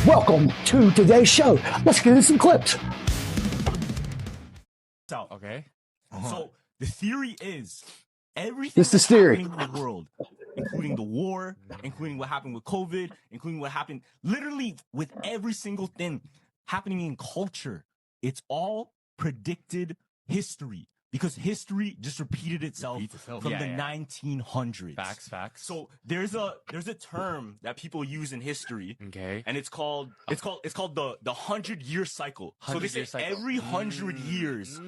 Welcome to today's show. Let's get into some clips. Okay. So the theory is everything This is that's theory. happening in the world, including the war, including what happened with COVID, including what happened literally with every single thing happening in culture, it's all predicted history. Because history just repeated itself from the 1900s. Facts. So there's a term that people use in history, Okay. and it's called the 100-year cycle. So they say 100-year cycle. every 100 years,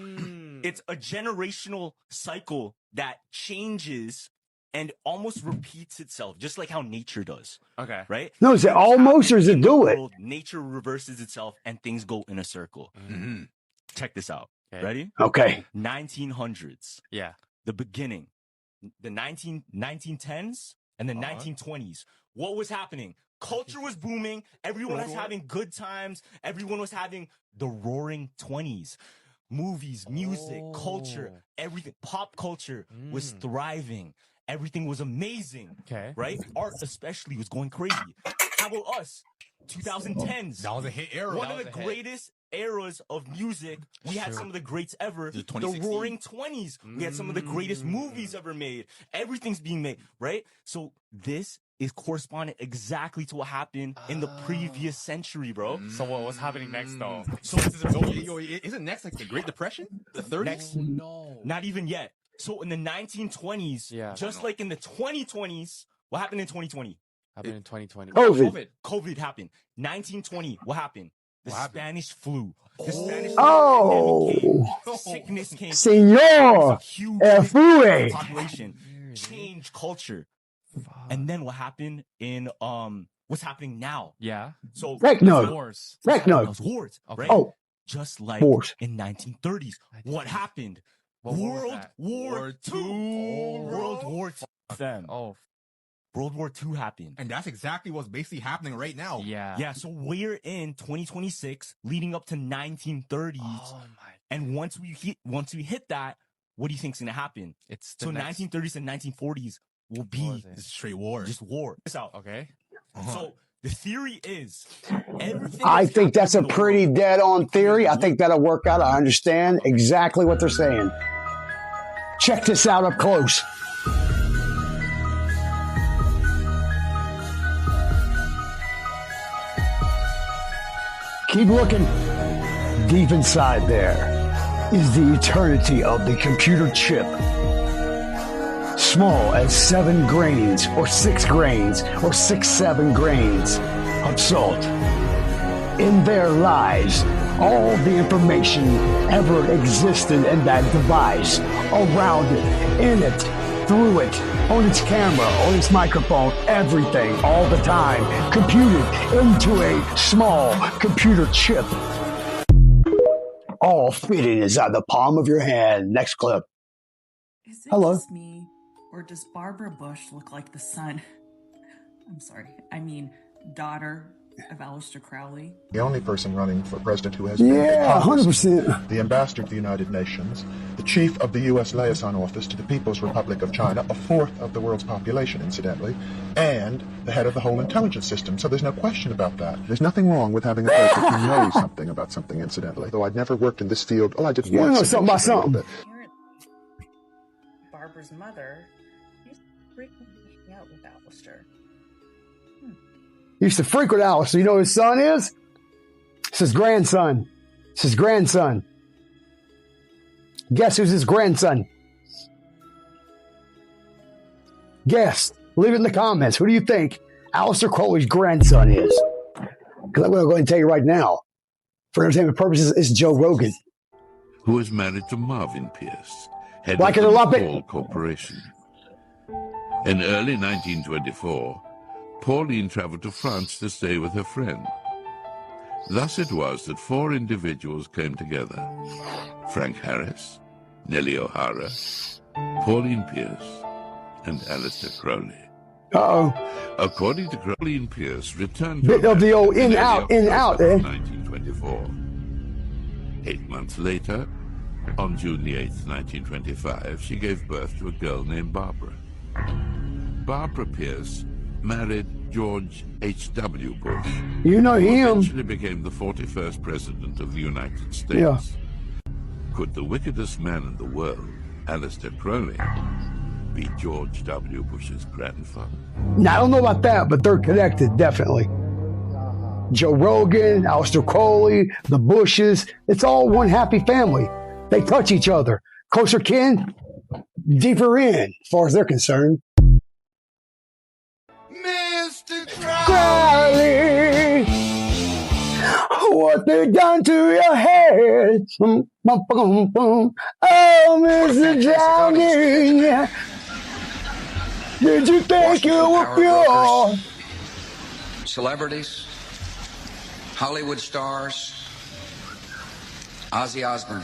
it's a generational cycle that changes and almost repeats itself, just like how nature does. Okay. Right? No, is it almost or does it do it? Nature reverses itself and things go in a circle. Mm-hmm. Check this out. Okay. Ready? Okay. 1900s. Yeah. The beginning. The 1910s and the 1920s. What was happening? Culture was booming. Everyone was having good times. Everyone was having the roaring 20s. Movies, music, culture, everything. Pop culture was thriving. Everything was amazing. Okay. Right? Art especially was going crazy. How about us? 2010s. That was a hit era. One of the greatest eras of music. We had some of the greats ever. The 2016. roaring 20s. We had some of the greatest movies ever made. Everything's being made, right? So this is corresponding exactly to what happened in the previous century, bro. So what was happening next, though? So Isn't next like the Great Depression? The 30s? next, not even yet. So in the 1920s, just like in the 2020s, what happened in 2020? Happened in 2020. COVID happened. 1920, what happened? The Spanish flu. The Spanish Oh. flu came. Sickness came. Senor, el fue. Population changed culture. And then what happened in what's happening now? Yeah. So Techno. Wars. Techno. Wars, right? Oh, Just like wars. in 1930s. What happened? What was World that? War II. World War II. Them. Oh, World War II happened. And that's exactly what's basically happening right now. yeah. Yeah, so we're in 2026, leading up to 1930s, Oh my. and once we hit that, what do you think's gonna happen? It's So the next. 1930s and 1940s will What be was it? It's straight war. just war. This out. Okay. So the theory is everything. I that's think that's a happening in the pretty world- dead on theory. I think that'll work out. I understand exactly what they're saying. Check this out up close. Keep looking. Deep inside there is the eternity of the computer chip. Small as 7 grains or 6 grains or 7 grains of salt. In there lies all the information ever existed in that device, around it, in it, through it, on its camera, on its microphone, everything, all the time, computed into a small computer chip. All fitted inside the palm of your hand. Next clip. Is it Hello. just me, or does Barbara Bush look like the son? I'm sorry, I mean daughter of Aleister Crowley? The only person running for president who has Yeah, been 100%. the ambassador to the United Nations, the chief of the U.S. liaison office to the People's Republic of China, a fourth of the world's population, incidentally, and the head of the whole intelligence system. So there's no question about that. There's nothing wrong with having a person who knows something about something, incidentally. Though I'd never worked in this field. Oh, I just You watched know something about a little something. bit. Apparently, Barbara's mother used to frequently hang out with Aleister. He used to frequent Alice. You know who his son is? It's his grandson. It's his grandson. Guess who's his grandson? Guess. Leave it in the comments. Who do you think Aleister Crowley's grandson is? Because I'm going to go ahead and tell you right now. For entertainment purposes, it's Joe Rogan. Who is married to Marvin Pierce, head Like of it or the lump it. Paul Corporation. In early 1924, Pauline traveled to France to stay with her friend. Thus it was that 4 individuals came together: Frank Harris, Nellie O'Hara, Pauline Pierce, and Aleister Crowley. Uh-oh. According to Pauline Pierce, returned to Bit of the America old in in-out, early in-out, October eh? 1924. 8 months later, on June the 8th, 1925, she gave birth to a girl named Barbara. Barbara Pierce married George H.W. Bush, You know who him. eventually became the 41st President of the United States. Yeah. Could the wickedest man in the world, Aleister Crowley, be George W. Bush's grandfather? Now, I don't know about that, but they're connected, definitely. Joe Rogan, Aleister Crowley, the Bushes, it's all one happy family. They touch each other. Closer kin, deeper in, as far as they're concerned. Mr. Crowley, what they done to your head? Oh, Mr. Drowning, did you think you were pure? Celebrities, Hollywood stars, Ozzy Osbourne.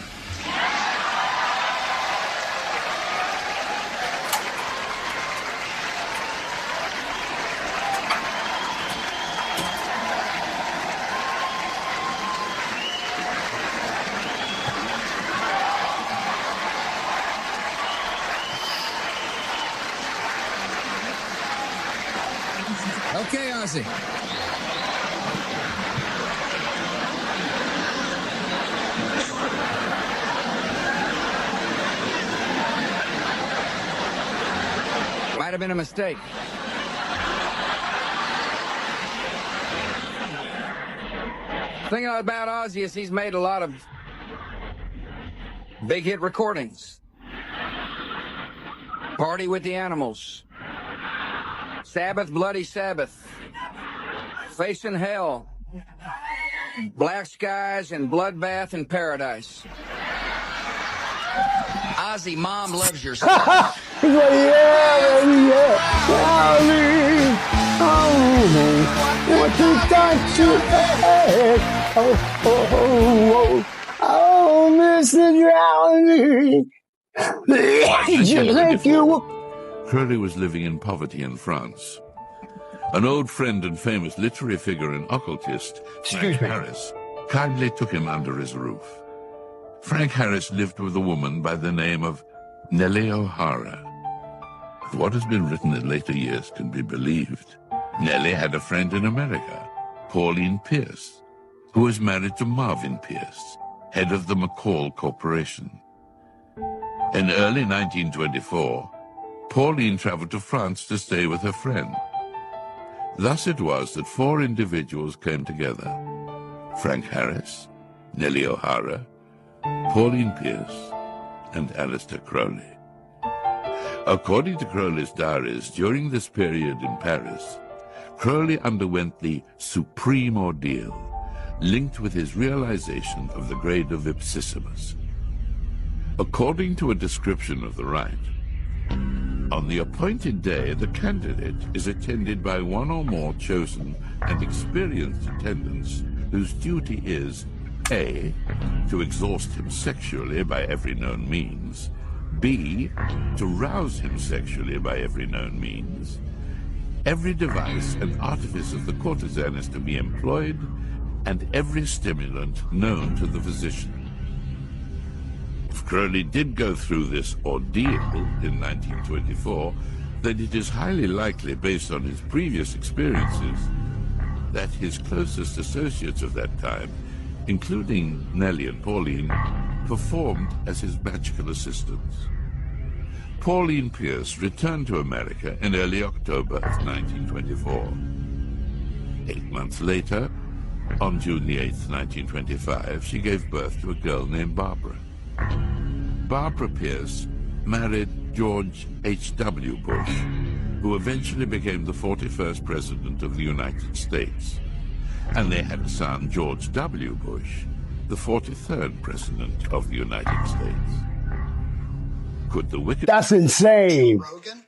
Okay, Ozzy. Might have been a mistake. The thing about Ozzy is he's made a lot of big hit recordings. Party with the Animals. Sabbath, Bloody Sabbath, Facing Hell, Black Skies, and Bloodbath in Paradise. Ozzy, Mom Loves Your Son. He's like, yeah, baby, yeah. Crowley, oh, what you done to your head? Oh, Mr. Drowning. Did you think you were... Crowley was living in poverty in France. An old friend and famous literary figure and occultist, Frank Harris, kindly took him under his roof. Frank Harris lived with a woman by the name of Nellie O'Hara. If what has been written in later years can be believed, Nellie had a friend in America, Pauline Pierce, who was married to Marvin Pierce, head of the McCall Corporation. In early 1924, Pauline traveled to France to stay with her friend. Thus it was that four individuals came together: Frank Harris, Nellie O'Hara, Pauline Pierce, and Aleister Crowley. According to Crowley's diaries, during this period in Paris, Crowley underwent the supreme ordeal, linked with his realization of the grade of ipsissimus. According to a description of the rite, on the appointed day, the candidate is attended by one or more chosen and experienced attendants whose duty is A, to exhaust him sexually by every known means, B, to rouse him sexually by every known means. Every device and artifice of the courtesan is to be employed, and every stimulant known to the physician. If Crowley did go through this ordeal in 1924, then it is highly likely, based on his previous experiences, that his closest associates of that time, including Nellie and Pauline, performed as his magical assistants. Pauline Pierce returned to America in early October of 1924. 8 months later, on June the 8th, 1925, she gave birth to a girl named Barbara. Barbara Pierce married George H.W. Bush, who eventually became the 41st President of the United States, and they had a son, George W. Bush, the 43rd President of the United States. Could the wicked... That's insane. Joe Rogan,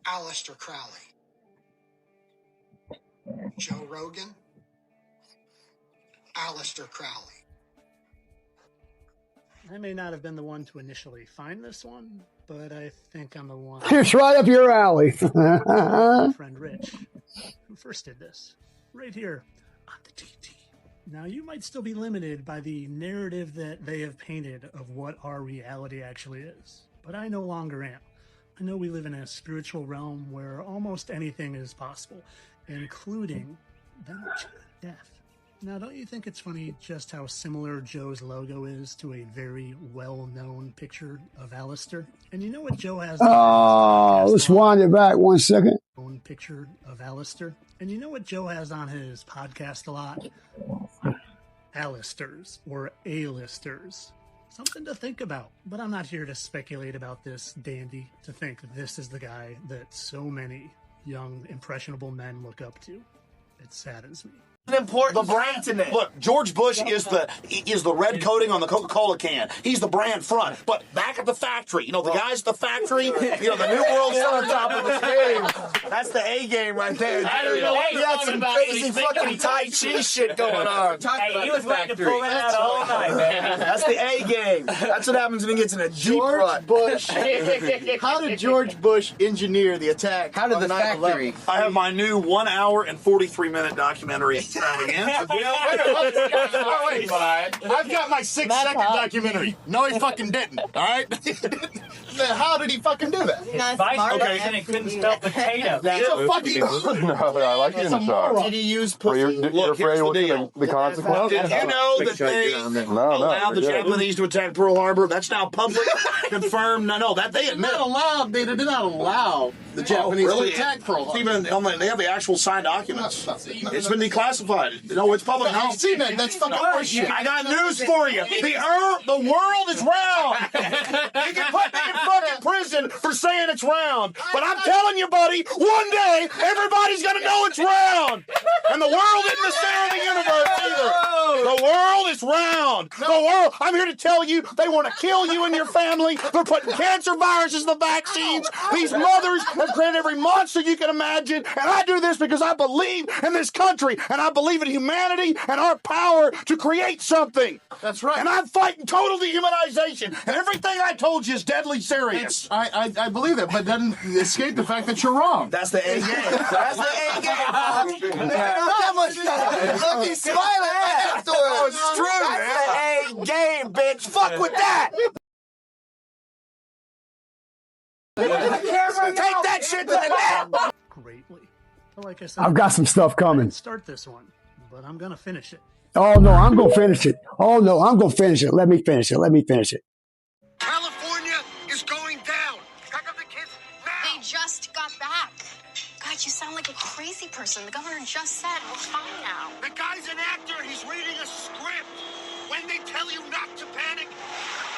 Aleister Crowley. Joe Rogan, Aleister Crowley. I may not have been the one to initially find this one, but I think I'm the one. It's right up your alley. My friend Rich, who first did this, right here on the TT. Now, you might still be limited by the narrative that they have painted of what our reality actually is, but I no longer am. I know we live in a spiritual realm where almost anything is possible, including death. Now, don't you think it's funny just how similar Joe's logo is to a very well-known picture of Alistair? And you know what Joe has? Let's wind it back 1 second. Picture of Alistair. And you know what Joe has on his podcast a lot? Alisters or A-listers. Something to think about. But I'm not here to speculate about this dandy, to think this is the guy that so many young, impressionable men look up to. It saddens me. Important. The brand. Look, George Bush is the red coating on the Coca-Cola can. He's the brand front. But back at the factory, the guys at the factory, the New World's on top of the game. That's the A game right there. I don't know what you got some crazy fucking Tai Chi shit going on. Hey, he was ready to pull that out all night, man. That's the A game. That's what happens when he gets in a Jeep rut. Bush. How did George Bush engineer the attack? How did the factory? I have my new 1 hour and 43-minute documentary. I've got my 6-second documentary. No, he fucking didn't. All right. How did he fucking do that? Okay, and he couldn't spell potato. That's a fucking. No, I like it in the shot. Did he use pussy? You're afraid of the consequences? Did you know that they allowed the Japanese to attack Pearl Harbor? That's now public, confirmed. No, that they admit. They did not allow the Japanese to attack Pearl Harbor. Even they have the actual signed documents. It's been declassified. No, it's public. I've seen that. That's fucking horseshit. I got news for you. The world is round. You can put me in fucking prison for saying it's round. But I'm telling you, buddy, one day everybody's gonna know it's round. And the world isn't the center of the universe either. The world is round. The world. I'm here to tell you, they want to kill you and your family. They're putting cancer viruses in the vaccines. These mothers have created every monster you can imagine. And I do this because I believe in this country. And I believe in humanity and our power to create something. That's right. And I'm fighting total dehumanization. And everything I told you is deadly serious. I believe it, but doesn't escape the fact that you're wrong. That's the A game. That's the A game. Look, he's smiling afterwards. Oh, it's true, man. That's the A game, bitch. Fuck with that. Take that shit to the net. Greatly. Like I said, I've got some stuff coming. I didn't start this one, but I'm going to finish it. Oh, no, I'm going to finish it. Oh, no, I'm going to finish it. Let me finish it. Let me finish it. California is going down. Pack up the kids now. They just got back. God, you sound like a crazy person. The governor just said we're fine now. The guy's an actor. He's reading a script. When they tell you not to panic,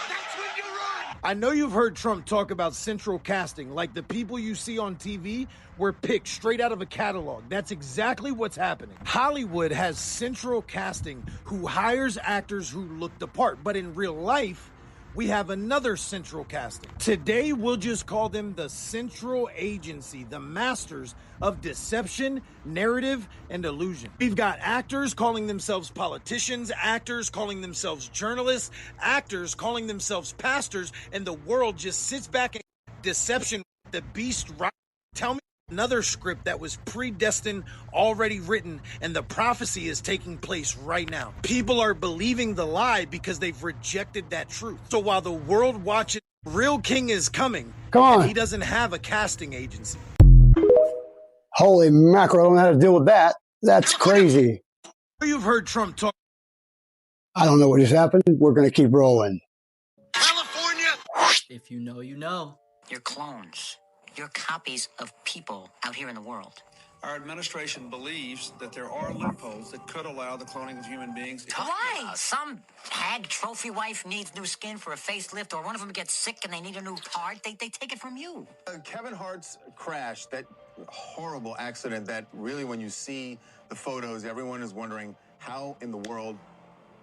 that's when you run. I know you've heard Trump talk about central casting, like the people you see on TV were picked straight out of a catalog. That's exactly what's happening. Hollywood has central casting who hires actors who look the part, but in real life, we have another central casting. Today, we'll just call them the Central Agency, the masters of deception, narrative, and illusion. We've got actors calling themselves politicians, actors calling themselves journalists, actors calling themselves pastors, and the world just sits back and deception. The beast right. Tell me another script that was predestined, already written, and the prophecy is taking place right now. People are believing the lie because they've rejected that truth. So while the world watches, real king is coming. Come on. And he doesn't have a casting agency. Holy mackerel, I don't know how to deal with that. That's crazy. You've heard Trump talk. I don't know what just happened. We're going to keep rolling. California. If you know, you know. You're clones. You're copies of people out here in the world. Our administration believes that there are loopholes that could allow the cloning of human beings. Why? Some hag trophy wife needs new skin for a facelift, or one of them gets sick and they need a new heart. They take it from you. Kevin Hart's crash, that horrible accident that really, when you see the photos, everyone is wondering how in the world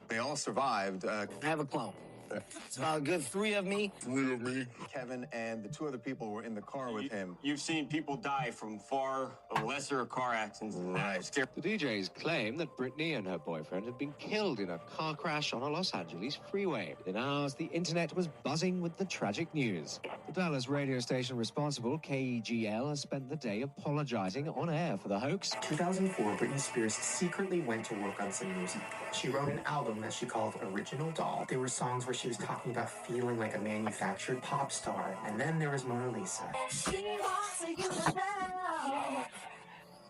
they all survived. I have a clone. It's about a good three of me. Kevin and the two other people were in the car with him. You've seen people die from far lesser car accidents than that. The DJs claim that Britney and her boyfriend had been killed in a car crash on a Los Angeles freeway. Within hours, the internet was buzzing with the tragic news. The Dallas radio station responsible, KEGL, has spent the day apologizing on air for the hoax. 2004, Britney Spears secretly went to work on some music. She wrote an album that she called Original Doll. There were songs where she was talking about feeling like a manufactured pop star. And then there was Mona Lisa.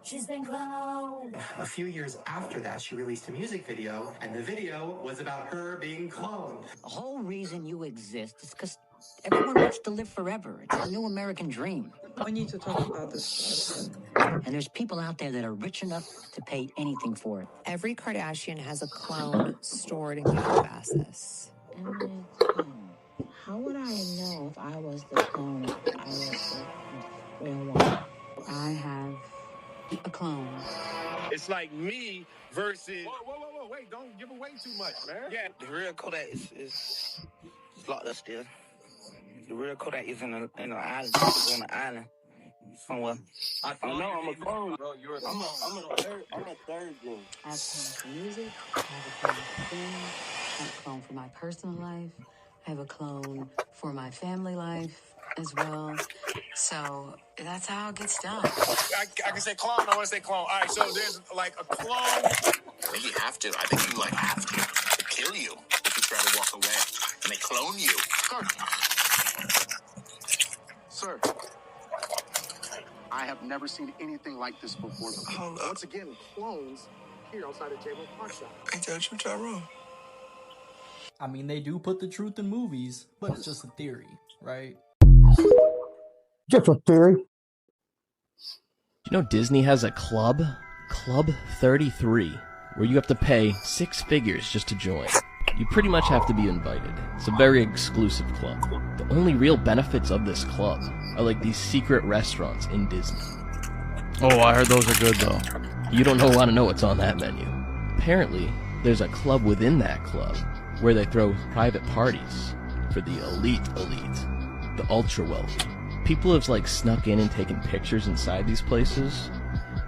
She's been cloned. A few years after that, she released a music video, and the video was about her being cloned. The whole reason you exist is because everyone wants to live forever. It's a new American dream. We need to talk about this. And there's people out there that are rich enough to pay anything for it. Every Kardashian has a clone stored in Calabasas. How would I know if I was the clone? I was the real one. I have a clone. It's like me versus. Whoa, wait, don't give away too much, man. Yeah, The real Kodak is locked up still. The real Kodak is in an island. It's on an island somewhere. I know I'm a clone, bro. I'm a third one. I have a clone for music. I have a clone for film. I have a clone for my personal life. I have a clone for my family life as well. So that's how it gets done. I can say clone. I want to say clone. All right, so there's like a clone. I think you have to. I think you have to kill you if you try to walk away, and they clone you. Sir, I have never seen anything like this before. Once again, clones here outside of J-Mo Park Shop. Ain't that true, Tyrone? I mean, they do put the truth in movies, but it's just a theory, right? Just a theory. You know Disney has a club? Club 33, where you have to pay 6 figures just to join. You pretty much have to be invited. It's a very exclusive club. The only real benefits of this club are like these secret restaurants in Disney. Oh, I heard those are good though. You don't want to know what's on that menu. Apparently, there's a club within that club where they throw private parties for the elite, the ultra wealthy. People have like snuck in and taken pictures inside these places,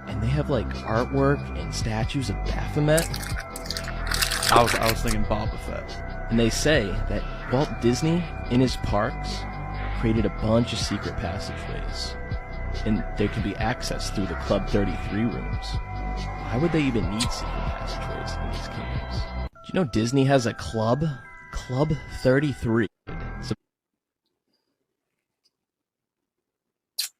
and they have like artwork and statues of Baphomet. I was thinking Boba Fett. And they say that Walt Disney, in his parks, created a bunch of secret passageways, and there can be access through the Club 33 rooms. Why would they even need secret passageways in these kingdoms? Do you know Disney has a club? Club 33.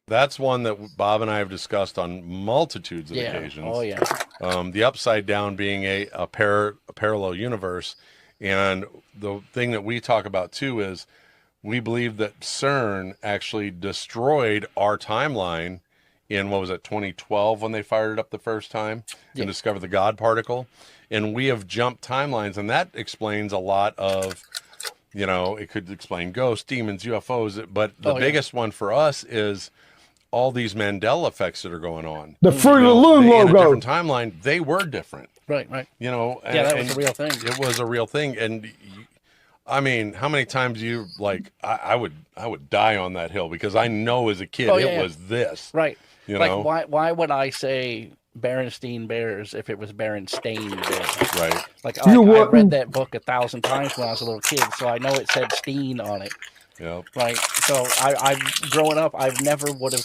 That's one that Bob and I have discussed on multitudes of occasions. Oh, yeah. The Upside Down being a parallel universe. And the thing that we talk about, too, is we believe that CERN actually destroyed our timeline in, 2012 when they fired it up the first time and discovered the God particle. And we have jumped timelines, and that explains a lot of, it could explain ghosts, demons, UFOs. But the biggest one for us is all these Mandela effects that are going on. The Fruit of the Loom logo. In a different timeline, they were different. Right. That was a real thing. It was a real thing. And I mean, how many times I would die on that hill because I know as a kid it was this. Right. You know? Why would I say Berenstein Bears if it was Berenstain Bears? Right. I read that book 1,000 times when I was a little kid, so I know it said Steen on it. Yeah. Right. So I've growing up, I never would have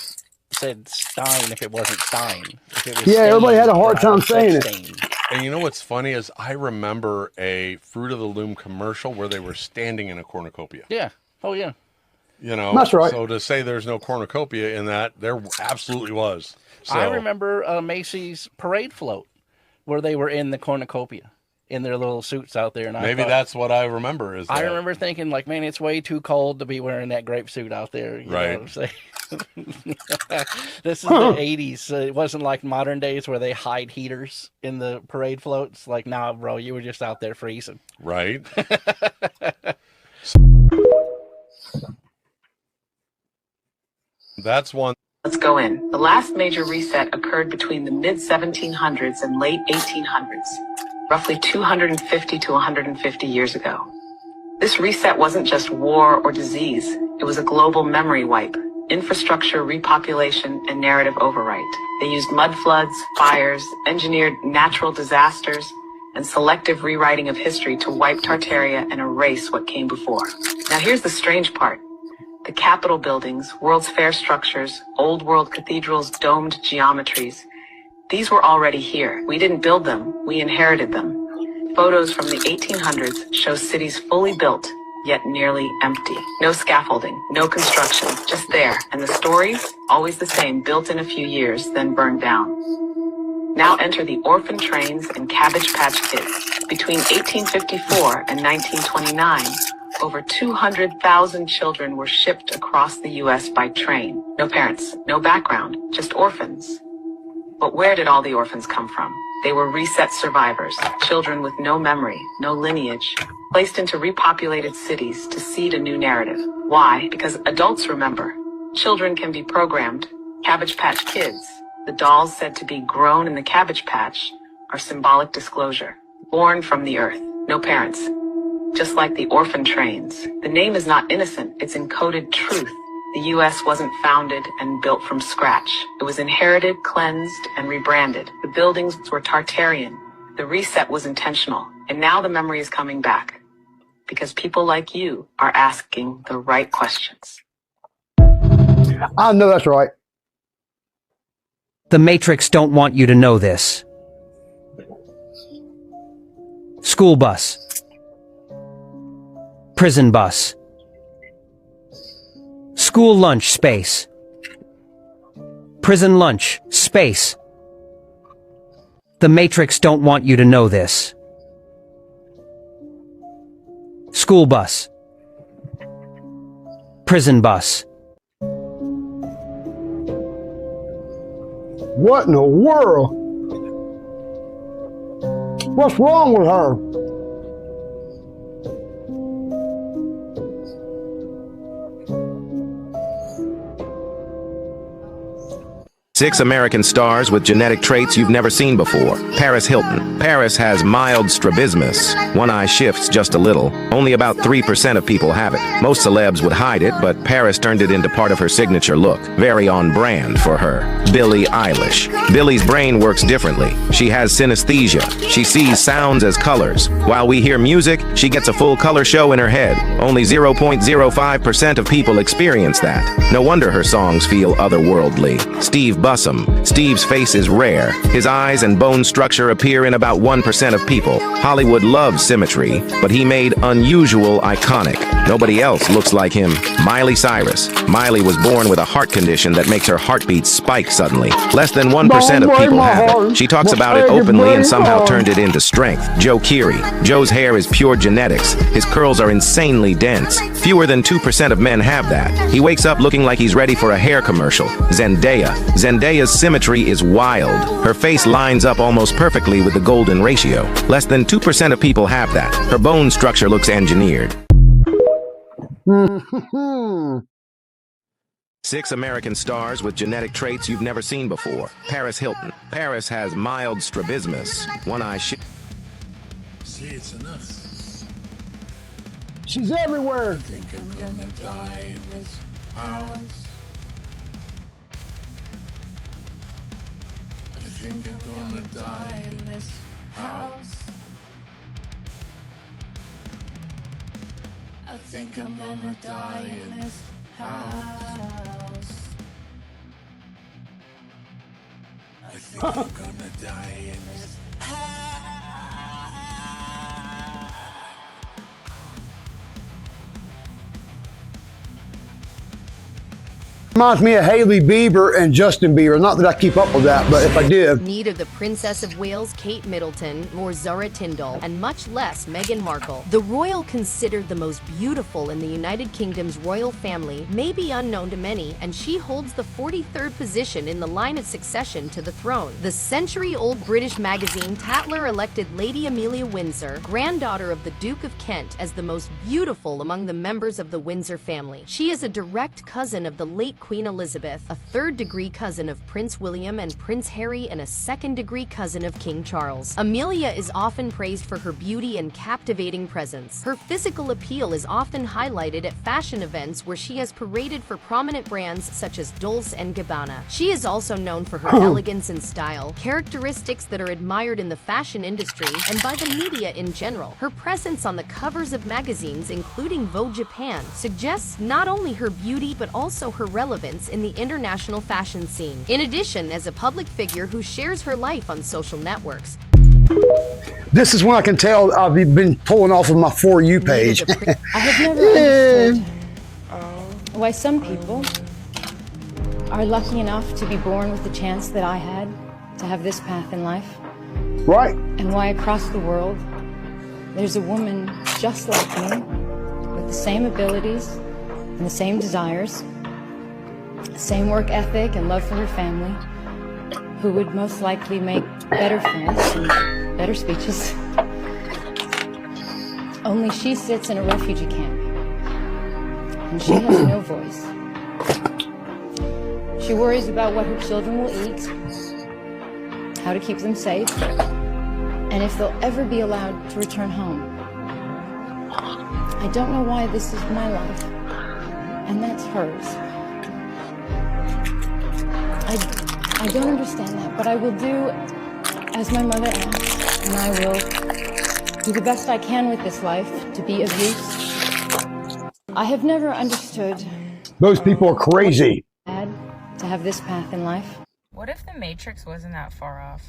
said Stein if it wasn't Stein. If it was Stain, everybody had a hard time saying it. Stain. And you know what's funny is I remember a Fruit of the Loom commercial where they were standing in a cornucopia. Yeah. Oh yeah. That's right. So to say there's no cornucopia in that, there absolutely was. So, I remember Macy's parade float where they were in the cornucopia in their little suits out there. And maybe that's what I remember. I remember thinking, like, man, it's way too cold to be wearing that grape suit out there. You know what I'm saying? This is the 80s. It wasn't like modern days where they hide heaters in the parade floats. Like, nah, bro, you were just out there freezing. Right. That's one. Let's go in. The last major reset occurred between the mid-1700s and late 1800s, roughly 250 to 150 years ago. This reset wasn't just war or disease. It was a global memory wipe, infrastructure repopulation, and narrative overwrite. They used mud floods, fires, engineered natural disasters, and selective rewriting of history to wipe Tartaria and erase what came before. Now here's the strange part. The Capitol buildings, World's Fair structures, old world cathedrals, domed geometries. These were already here. We didn't build them, we inherited them. Photos from the 1800s show cities fully built, yet nearly empty. No scaffolding, no construction, just there. And the stories, always the same, built in a few years, then burned down. Now enter the orphan trains and Cabbage Patch Kids. Between 1854 and 1929, over 200,000 children were shipped across the U.S. by train. No parents, no background, just orphans. But where did all the orphans come from? They were reset survivors, children with no memory, no lineage, placed into repopulated cities to seed a new narrative. Why? Because adults remember. Children can be programmed. Cabbage Patch Kids, the dolls said to be grown in the Cabbage Patch, are symbolic disclosure. Born from the earth, no parents. Just like the orphan trains. The name is not innocent, it's encoded truth. The U.S. wasn't founded and built from scratch. It was inherited, cleansed, and rebranded. The buildings were Tartarian. The reset was intentional. And now the memory is coming back. Because people like you are asking the right questions. I know that's right. The Matrix don't want you to know this. School bus. Prison bus. School lunch space. Prison lunch space. The Matrix don't want you to know this. School bus. Prison bus. What in the world? What's wrong with her? 6 American stars with genetic traits you've never seen before. Paris Hilton. Paris has mild strabismus. One eye shifts just a little. Only about 3% of people have it. Most celebs would hide it, but Paris turned it into part of her signature look. Very on brand for her. Billie Eilish. Billie's brain works differently. She has synesthesia. She sees sounds as colors. While we hear music, she gets a full color show in her head. Only 0.05% of people experience that. No wonder her songs feel otherworldly. Steve Bussum. Steve's face is rare. His eyes and bone structure appear in about 1% of people. Hollywood loves symmetry, but he made unusual iconic. Nobody else looks like him. Miley Cyrus. Miley was born with a heart condition that makes her heartbeat spike suddenly. Less than 1% of people have it. She talks about it openly and somehow turned it into strength. Joe Keery. Joe's hair is pure genetics. His curls are insanely dense. Fewer than 2% of men have that. He wakes up looking like he's ready for a hair commercial. Zendaya. Zendaya's symmetry is wild. Her face lines up almost perfectly with the golden ratio. Less than 2% of people have that. Her bone structure looks engineered. 6 American stars with genetic traits you've never seen before. Paris Hilton. Paris has mild strabismus. One eye shift. See, it's enough. She's everywhere. I think I'm gonna die in this house. I think I'm gonna die in this house. I think I'm gonna die in this house. I think I'm gonna die in this house. Reminds me of Hailey Bieber and Justin Bieber. Not that I keep up with that, but if I did. Need of the Princess of Wales, Kate Middleton, or Zara Tindall, and much less Meghan Markle. The royal considered the most beautiful in the United Kingdom's royal family may be unknown to many, and she holds the 43rd position in the line of succession to the throne. The century-old British magazine Tatler elected Lady Amelia Windsor, granddaughter of the Duke of Kent, as the most beautiful among the members of the Windsor family. She is a direct cousin of the late Queen Elizabeth, a third-degree cousin of Prince William and Prince Harry, and a second-degree cousin of King Charles. Amelia is often praised for her beauty and captivating presence. Her physical appeal is often highlighted at fashion events where she has paraded for prominent brands such as Dolce & Gabbana. She is also known for her elegance and style, characteristics that are admired in the fashion industry and by the media in general. Her presence on the covers of magazines, including Vogue Japan, suggests not only her beauty but also her relevance in the international fashion scene. In addition, as a public figure who shares her life on social networks, This is when I can tell I've been pulling off of my For You page. I have never understood why some people are lucky enough to be born with the chance that I had to have this path in life. Right. And why across the world there's a woman just like me with the same abilities and the same desires, the same work ethic and love for her family, who would most likely make better friends and better speeches. Only she sits in a refugee camp, and she has no voice. She worries about what her children will eat, how to keep them safe, and if they'll ever be allowed to return home. I don't know why this is my life, and that's hers. I don't understand that, but I will do as my mother asked, and I will do the best I can with this life to be of use. I have never understood Those people are crazy. to have this path in life. What if the Matrix wasn't that far off?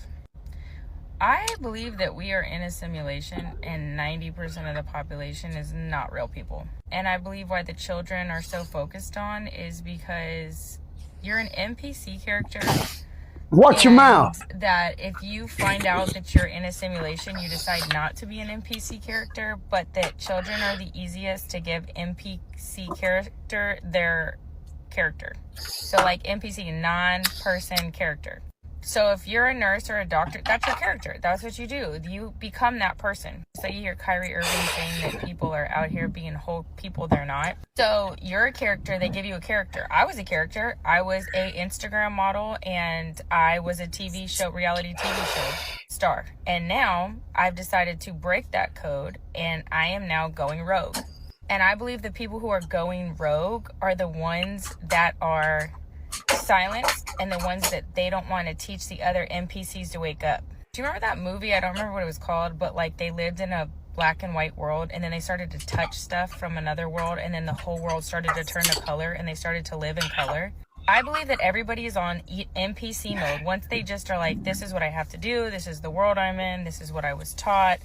I believe that we are in a simulation and 90% of the population is not real people. And I believe why the children are so focused on is because you're an NPC character. Watch your mouth. That if you find out that you're in a simulation, you decide not to be an NPC character, but that children are the easiest to give NPC character their character. So like NPC, non-person character. So if you're a nurse or a doctor, that's your character. That's what you do. You become that person. So you hear Kyrie Irving saying that people are out here being whole people they're not. So you're a character, they give you a character. I was a character. I was a Instagram model and I was a reality TV show star. And now I've decided to break that code and I am now going rogue. And I believe the people who are going rogue are the ones that are silenced and the ones that they don't want to teach the other NPCs to wake up. Do you remember that movie? I don't remember what it was called, but like they lived in a black and white world and then they started to touch stuff from another world and then the whole world started to turn to color and they started to live in color. I believe that everybody is on NPC mode once they just are like, this is what I have to do, this is the world I'm in, this is what I was taught,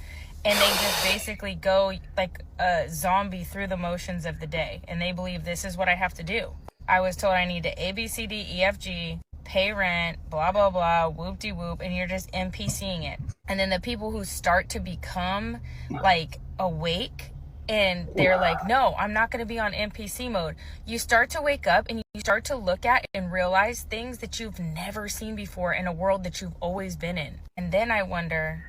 and they just basically go like a zombie through the motions of the day and they believe this is what I have to do. I was told I need to A, B, C, D, E, F, G, pay rent, blah, blah, blah, whoop-de-whoop, and you're just NPCing it. And then the people who start to become, like, awake, and they're like, no, I'm not going to be on NPC mode. You start to wake up, and you start to look at and realize things that you've never seen before in a world that you've always been in. And then I wonder,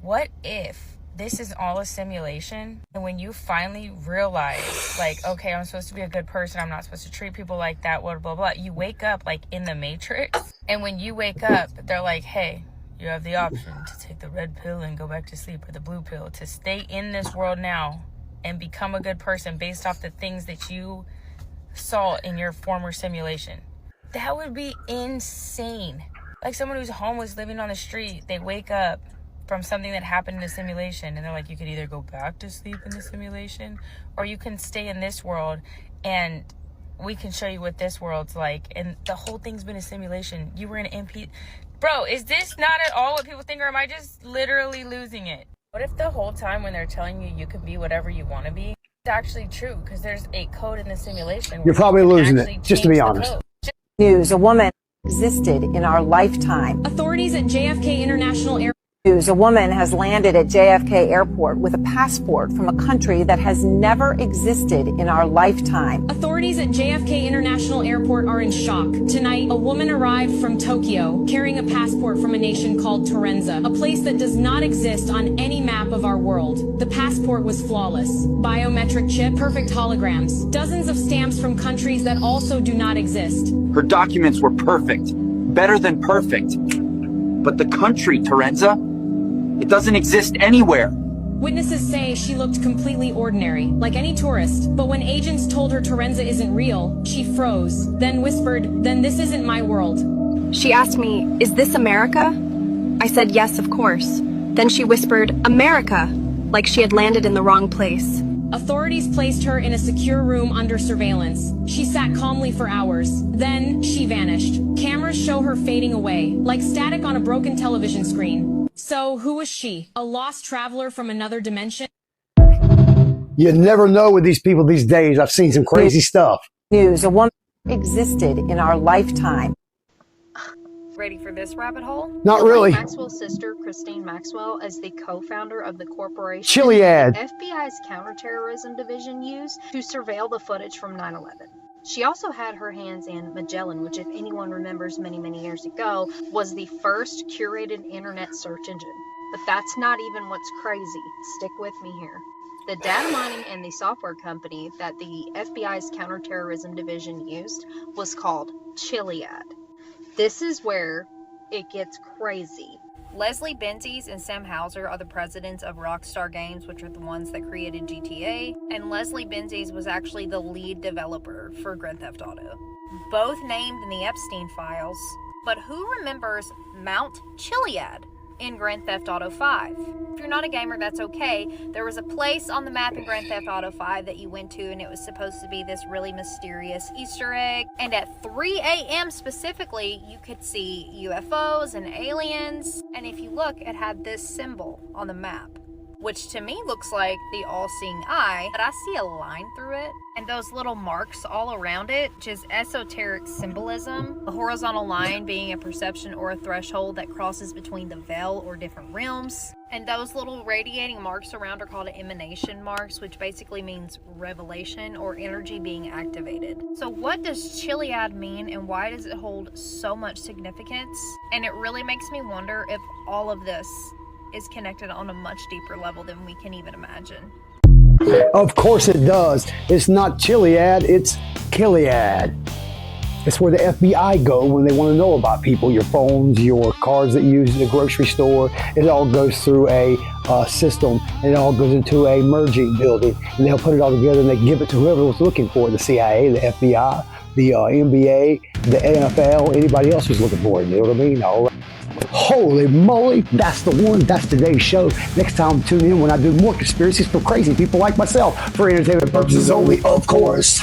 what if this is all a simulation? And when you finally realize, like, okay, I'm supposed to be a good person, I'm not supposed to treat people like that, blah, blah, blah. You wake up like in the Matrix. And when you wake up, they're like, hey, you have the option to take the red pill and go back to sleep, or the blue pill to stay in this world now and become a good person based off the things that you saw in your former simulation. That would be insane. Like someone who's homeless living on the street, they wake up from something that happened in the simulation and they're like, you could either go back to sleep in the simulation or you can stay in this world and we can show you what this world's like. And the whole thing's been a simulation. You were in an MP. Bro, is this not at all what people think, or am I just literally losing it? What if the whole time when they're telling you you can be whatever you want to be, it's actually true? Because there's a code in the simulation. You're probably losing it, just to be honest. News, a woman existed in our lifetime. Authorities at JFK International Airport. A woman has landed at JFK Airport with a passport from a country that has never existed in our lifetime. Authorities at JFK International Airport are in shock. Tonight, a woman arrived from Tokyo carrying a passport from a nation called Terenza, a place that does not exist on any map of our world. The passport was flawless. Biometric chip, perfect holograms, dozens of stamps from countries that also do not exist. Her documents were perfect, better than perfect. But the country, Terenza, it doesn't exist anywhere. Witnesses say she looked completely ordinary, like any tourist. But when agents told her Terenza isn't real, she froze, then whispered, "Then this isn't my world." She asked me, "Is this America?" I said, "Yes, of course." Then she whispered, "America," like she had landed in the wrong place. Authorities placed her in a secure room under surveillance. She sat calmly for hours. Then she vanished. Cameras show her fading away, like static on a broken television screen. So, who was she? A lost traveler from another dimension? You never know with these people these days. I've seen some crazy stuff. A woman existed in our lifetime. Ready for this rabbit hole? Not really. Maxwell's sister, Christine Maxwell, is the co-founder of the corporation Chiliad. the FBI's counterterrorism division used to surveil the footage from 9/11. She also had her hands in Magellan, which, if anyone remembers many, many years ago, was the first curated internet search engine. But that's not even what's crazy. Stick with me here. The data mining and the software company that the FBI's counterterrorism division used was called Chiliad. This is where it gets crazy. Leslie Benzies and Sam Hauser are the presidents of Rockstar Games, which are the ones that created GTA, and Leslie Benzies was actually the lead developer for Grand Theft Auto. Both named in the Epstein files, but who remembers Mount Chiliad in Grand Theft Auto 5? If you're not a gamer, that's okay. There was a place on the map in Grand Theft Auto 5 that you went to, and it was supposed to be this really mysterious Easter egg. And at 3 a.m. specifically, you could see UFOs and aliens. And if you look, it had this symbol on the map, which to me looks like the all-seeing eye, but I see a line through it. And those little marks all around it, which is esoteric symbolism. A horizontal line being a perception or a threshold that crosses between the veil or different realms. And those little radiating marks around are called emanation marks, which basically means revelation or energy being activated. So what does Chiliad mean, and why does it hold so much significance? And it really makes me wonder if all of this is connected on a much deeper level than we can even imagine. Of course it does. It's not Chiliad, it's Kiliad. It's where the FBI go when they want to know about people, your phones, your cars that you use at the grocery store. It all goes through a system, and it all goes into a merging building, and they'll put it all together and they give it to whoever was looking for it, the CIA, the FBI, the NBA, the NFL, anybody else who's looking for it. You know what I mean? All right. Holy moly, that's the one. That's today's show. Next time, tune in when I do more conspiracies for crazy people like myself, for entertainment purposes only, of course.